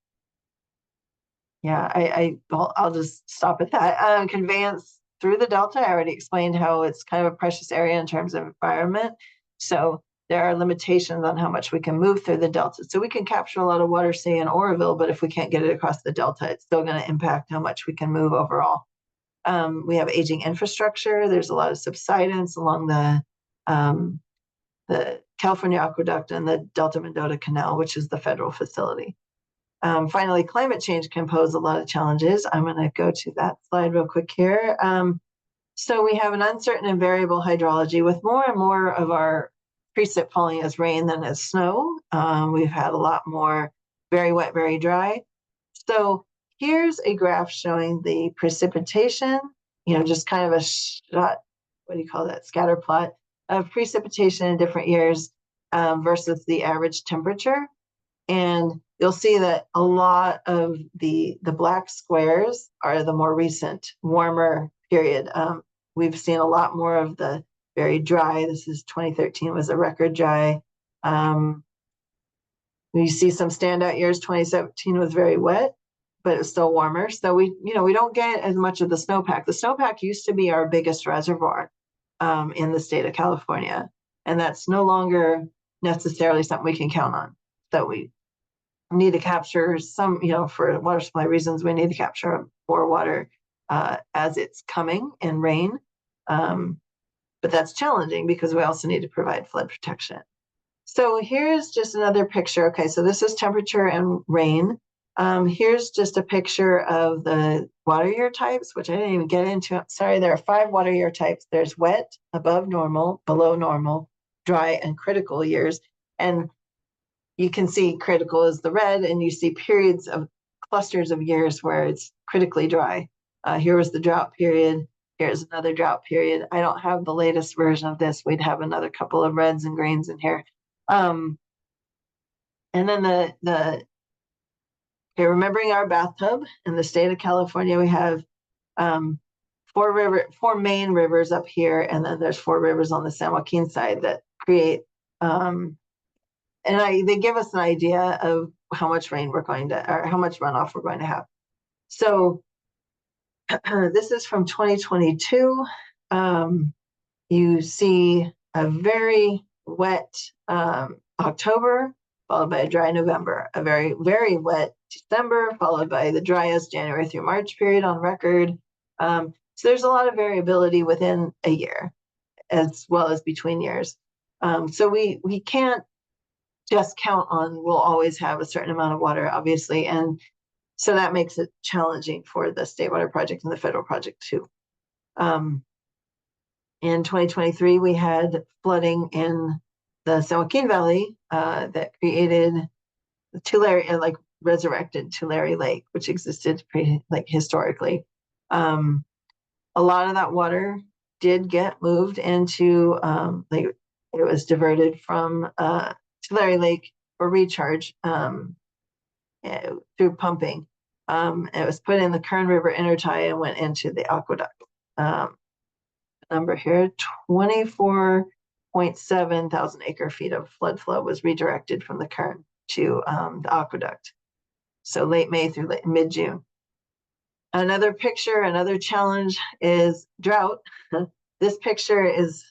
just stop at that. Conveyance through the Delta, I already explained how it's kind of a precious area in terms of environment. So there are limitations on how much we can move through the Delta. So we can capture a lot of water, say in Oroville, but if we can't get it across the Delta, it's still going to impact how much we can move overall. We have aging infrastructure. There's a lot of subsidence along the California Aqueduct and the Delta Mendota Canal, which is the federal facility. Finally, climate change can pose a lot of challenges. I'm going to go to that slide real quick here. So we have an uncertain and variable hydrology with more and more of our precip falling as rain than as snow. We've had a lot more very wet, very dry. So here's a graph showing the precipitation, just kind of a shot, what do you call that, scatter plot of precipitation in different years versus the average temperature. And you'll see that a lot of the black squares are the more recent, warmer period. We've seen a lot more of the very dry. This is 2013 was a record dry. You see some standout years. 2017 was very wet, but it's still warmer. So we don't get as much of the snowpack. The snowpack used to be our biggest reservoir in the state of California, and that's no longer necessarily something we can count on. So we need to capture some, for water supply reasons, we need to capture more water as it's coming in rain. But that's challenging because we also need to provide flood protection. So here's just another picture. Okay, so this is temperature and rain. Here's just a picture of the water year types, which I didn't even get into. Sorry, there are 5 water year types. There's wet, above normal, below normal, dry, and critical years. And you can see critical is the red, and you see periods of clusters of years where it's critically dry. Here was the drought period. Here's another drought period. I don't have the latest version of this. We'd have another couple of reds and greens in here. And then okay, remembering our bathtub in the state of California, we have 4 main rivers up here, and then there's 4 rivers on the San Joaquin side that create they give us an idea of how much rain we're going to, or how much runoff we're going to have. So this is from 2022. You see a very wet October, followed by a dry November, a very, very wet December, followed by the driest January through March period on record. So there's a lot of variability within a year, as well as between years. So we can't just count on we'll always have a certain amount of water, obviously. And so that makes it challenging for the State Water Project and the federal project too. In 2023, we had flooding in the San Joaquin Valley that created the Tulare, resurrected Tulare Lake, which existed historically. A lot of that water did get moved into, it was diverted from Tulare Lake for recharge through pumping. It was put in the Kern River intertie and went into the aqueduct. Number here, 24.7 thousand acre feet of flood flow was redirected from the Kern to the aqueduct. So late May through mid-June. Another picture, another challenge is drought. This picture is,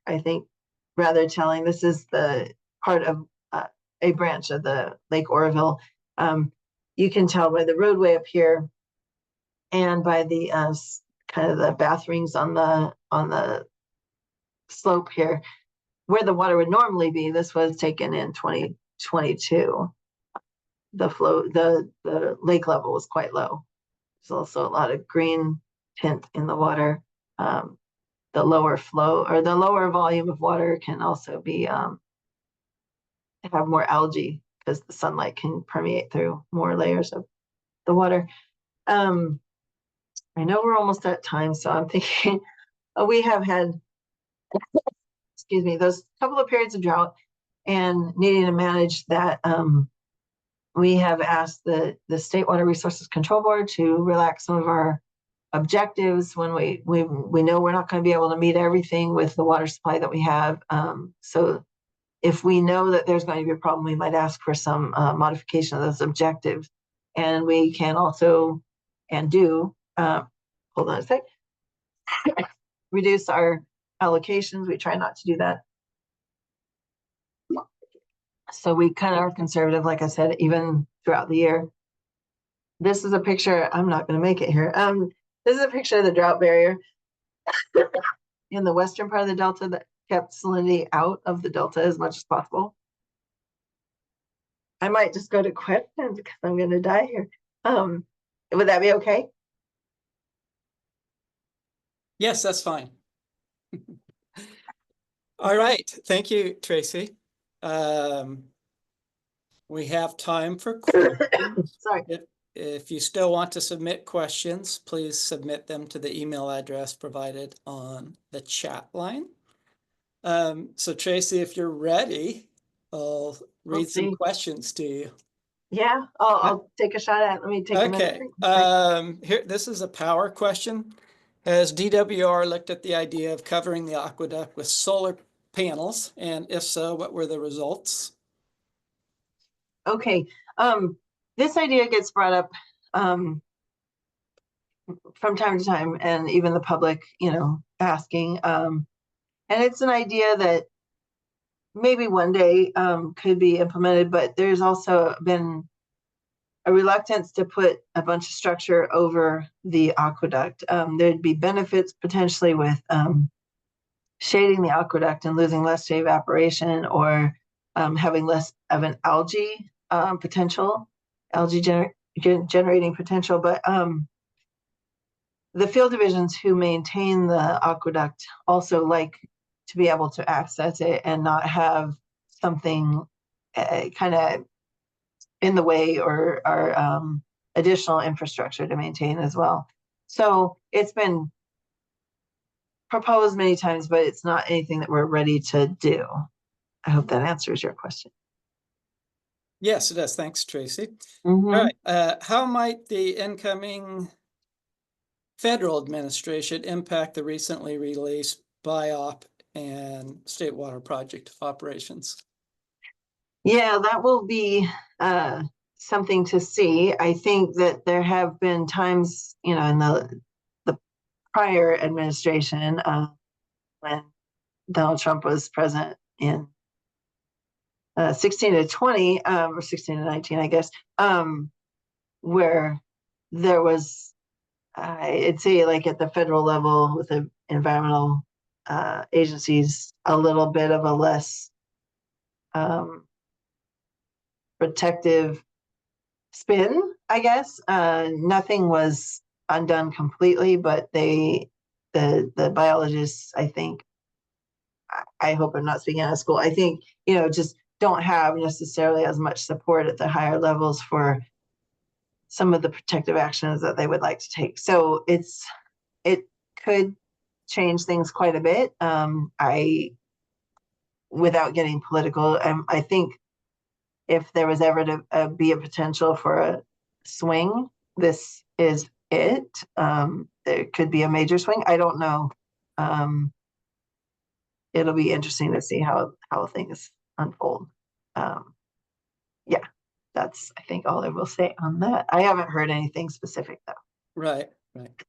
I think, rather telling. This is the part of a branch of the Lake Oroville. You can tell by the roadway up here and by the kind of the bath rings on the slope here, where the water would normally be. This was taken in 2022. The flow, the lake level was quite low. There's also a lot of green tint in the water. The lower flow or the lower volume of water can also be have more algae because the sunlight can permeate through more layers of the water. I know we're almost at time, so I'm thinking we have had, excuse me, those couple of periods of drought and needing to manage that. We have asked the State Water Resources Control Board to relax some of our objectives when we know we're not going to be able to meet everything with the water supply that we have. So if we know that there's going to be a problem, we might ask for some modification of those objectives. And we can also, and do, hold on a sec, reduce our allocations. We try not to do that. So we kind of are conservative, like I said, even throughout the year. This is a picture, I'm not going to make it here. This is a picture of the drought barrier in the western part of the delta that kept salinity out of the delta as much as possible. I might just go to questions because I'm going to die here. Would that be okay? Yes, that's fine. All right, thank you, Tracy. We have time for questions. Sorry. If you still want to submit questions, please submit them to the email address provided on the chat line. So Tracy, if you're ready, I'll read some see. questions to you. Yeah, I'll take a shot at it. Let me take a minute. Okay, here, this is a power question. Has DWR looked at the idea of covering the aqueduct with solar panels? And if so, what were the results? Okay, this idea gets brought up from time to time, and even the public, asking. And it's an idea that maybe one day could be implemented, but there's also been a reluctance to put a bunch of structure over the aqueduct. There'd be benefits potentially with shading the aqueduct and losing less to evaporation, or having less of an algae potential, generating potential. But the field divisions who maintain the aqueduct also like to be able to access it and not have something kind of in the way, or additional infrastructure to maintain as well. So it's been proposed many times, but it's not anything that we're ready to do. I hope that answers your question. Yes, it does. Thanks, Tracy. Mm-hmm. All right. How might the incoming federal administration impact the recently released BIOP and State Water Project operations? Yeah, that will be something to see. I think that there have been times, in the prior administration, when Donald Trump was president in 16 to 20, or 16 to 19, I guess, where there was, I'd say, like at the federal level with the environmental agencies, a little bit of a less protective spin, I guess. Nothing was undone completely, but the biologists, I think, I hope I'm not speaking out of school, I think, just don't have necessarily as much support at the higher levels for some of the protective actions that they would like to take. So it could change things quite a bit. Without getting political, I think if there was ever to be a potential for a swing, this is it. There could be a major swing. I don't know. It'll be interesting to see how things unfold. Yeah, that's, I think, all I will say on that. I haven't heard anything specific though. Right.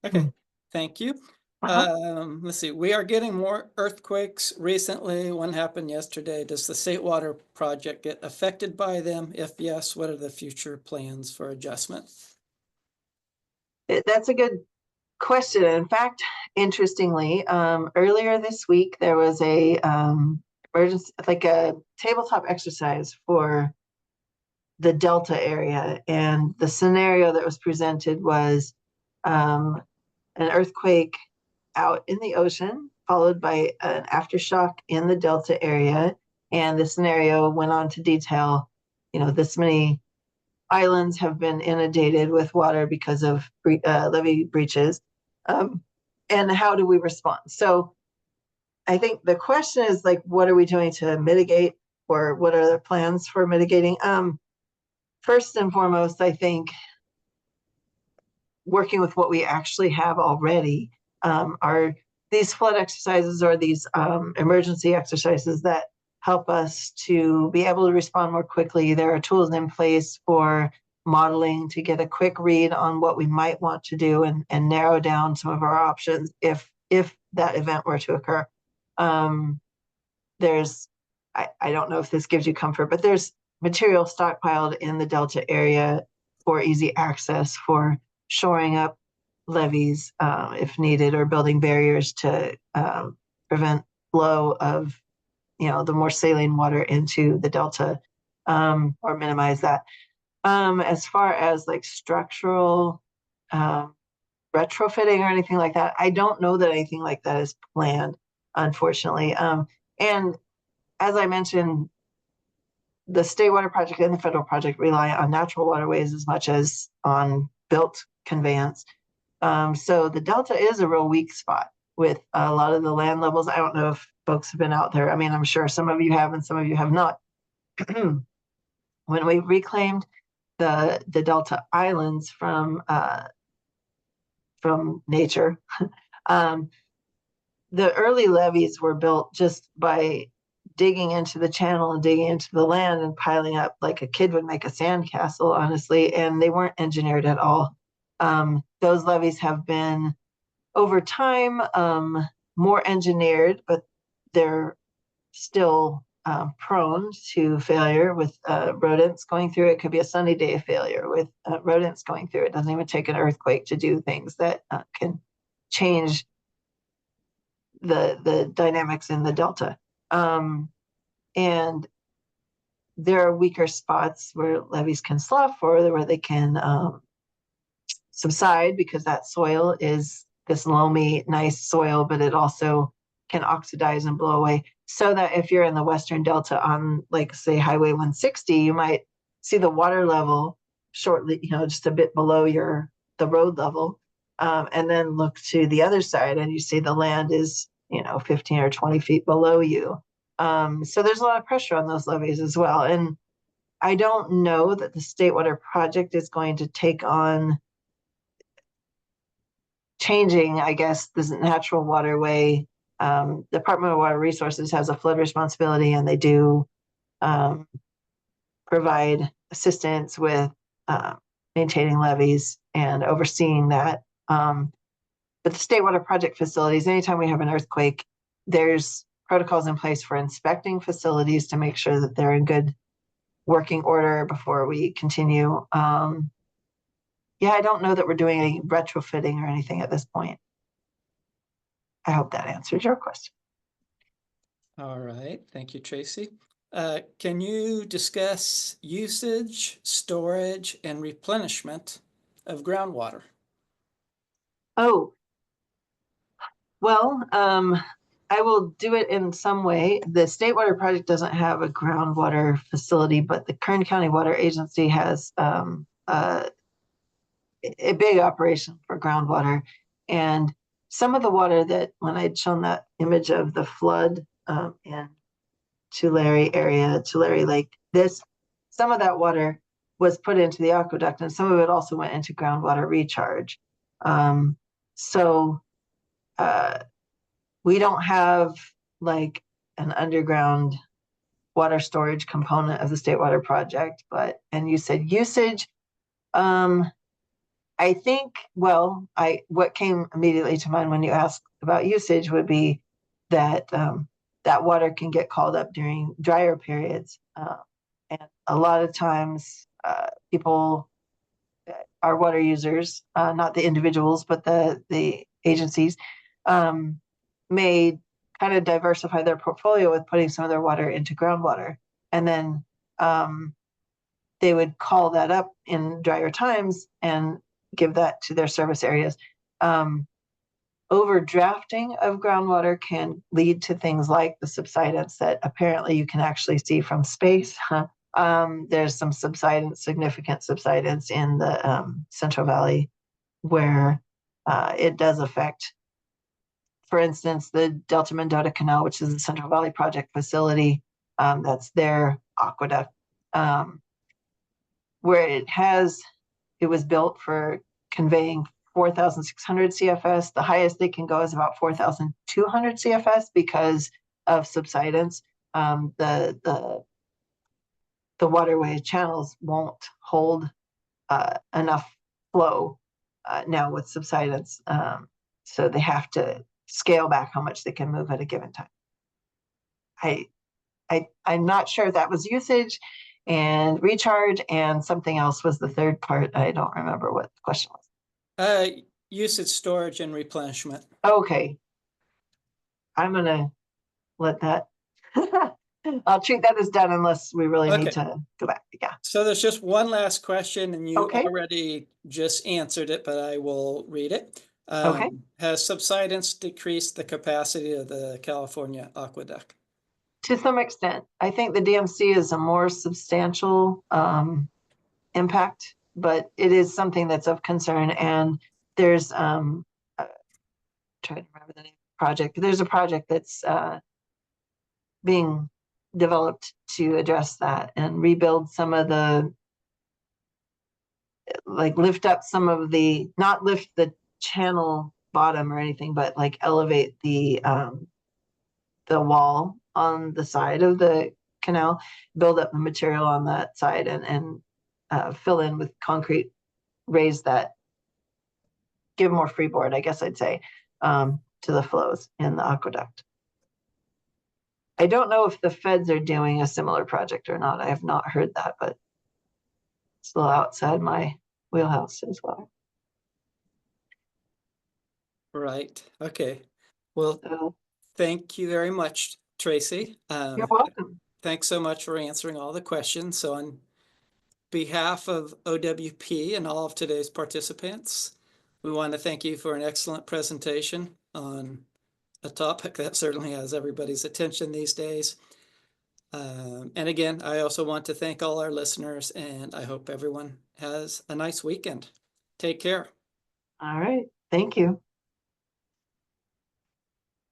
Okay, thank you. Let's see, we are getting more earthquakes recently. One happened yesterday. Does the State Water Project get affected by them? If yes, what are the future plans for adjustment? That's a good question. In fact, interestingly, earlier this week, there was a emergency, like a tabletop exercise for the Delta area. And the scenario that was presented was an earthquake out in the ocean, followed by an aftershock in the Delta area. And the scenario went on to detail, this many islands have been inundated with water because of levee breaches. And how do we respond? So I think the question is, like, what are we doing to mitigate, or what are the plans for mitigating? First and foremost, I think working with what we actually have already are these flood exercises, or these emergency exercises that help us to be able to respond more quickly. There are tools in place for modeling to get a quick read on what we might want to do, and narrow down some of our options if that event were to occur. There's, I don't know if this gives you comfort, but there's material stockpiled in the Delta area for easy access, for shoring up levees if needed, or building barriers to prevent flow of the more saline water into the Delta, or minimize that. As far as like structural retrofitting or anything like that, I don't know that anything like that is planned, unfortunately. And as I mentioned, the state water project and the federal project rely on natural waterways as much as on built conveyance. So the Delta is a real weak spot with a lot of the land levels. I don't know if folks have been out there. I mean, I'm sure some of you have and some of you have not. When we reclaimed the Delta Islands from nature, the early levees were built just by digging into the channel and digging into the land and piling up like a kid would make a sandcastle, honestly, and they weren't engineered at all. Those levees have been, over time, more engineered, but they're still prone to failure with rodents going through. It could be a sunny day of failure with rodents going through. It doesn't even take an earthquake to do things that can change the dynamics in the Delta. And there are weaker spots where levees can slough or where they can subside, because that soil is this loamy, nice soil, but it also can oxidize and blow away. So that if you're in the Western Delta on, like, say, Highway 160, you might see the water level shortly, just a bit below the road level. And then look to the other side and you see the land is, 15 or 20 feet below you. So there's a lot of pressure on those levees as well. And I don't know that the State Water Project is going to take on changing, I guess, this natural waterway. Department of Water Resources has a flood responsibility, and they do provide assistance with maintaining levees and overseeing that. But the State Water Project facilities, anytime we have an earthquake, there's protocols in place for inspecting facilities to make sure that they're in good working order before we continue. Yeah, I don't know that we're doing any retrofitting or anything at this point. I hope that answers your question. All right, thank you, Tracy. Can you discuss usage, storage, and replenishment of groundwater? Oh, well, I will do it in some way. The State Water Project doesn't have a groundwater facility, but the Kern County Water Agency has a big operation for groundwater. And some of the water that, when I'd shown that image of the flood in Tulare area, Tulare Lake, some of that water was put into the aqueduct, and some of it also went into groundwater recharge. So we don't have like an underground water storage component of the State Water Project, and you said usage. I think, what came immediately to mind when you asked about usage would be that that water can get called up during drier periods. And a lot of times people, our water users, not the individuals, but the agencies, may kind of diversify their portfolio with putting some of their water into groundwater. And then they would call that up in drier times and give that to their service areas. Overdrafting of groundwater can lead to things like the subsidence that apparently you can actually see from space. There's some significant subsidence in the Central Valley where it does affect, for instance, the Delta Mendota Canal, which is the Central Valley Project facility. That's their aqueduct, where it was built for conveying 4,600 CFS. The highest they can go is about 4,200 CFS because of subsidence. The waterway channels won't hold enough flow now with subsidence. So they have to scale back how much they can move at a given time. I'm not sure if that was usage and recharge, and something else was the third part. I don't remember what the question was. Usage, storage, and replenishment. Okay. I'm gonna let that, I'll treat that as done unless we really need to go back. Yeah. So there's just one last question, and you Okay. already just answered it, but I will read it. Okay. Has subsidence decreased the capacity of the California aqueduct? To some extent, I think the DMC is a more substantial impact, but it is something that's of concern. And there's trying to remember the name of the project. There's a project that's being developed to address that and rebuild some of the, like lift up some of the, not lift the channel bottom or anything, but like elevate the wall on the side of the canal, build up the material on that side and fill in with concrete, raise that, give more freeboard, I guess I'd say, to the flows in the aqueduct. I don't know if the feds are doing a similar project or not. I have not heard that, but it's a little outside my wheelhouse as well. Right. Okay. Well, So thank you very much, Tracy. you're welcome. Thanks so much for answering all the questions. So on behalf of OWP and all of today's participants, we want to thank you for an excellent presentation on a topic that certainly has everybody's attention these days. And again, I also want to thank all our listeners, and I hope everyone has a nice weekend. Take care. All right. Thank you.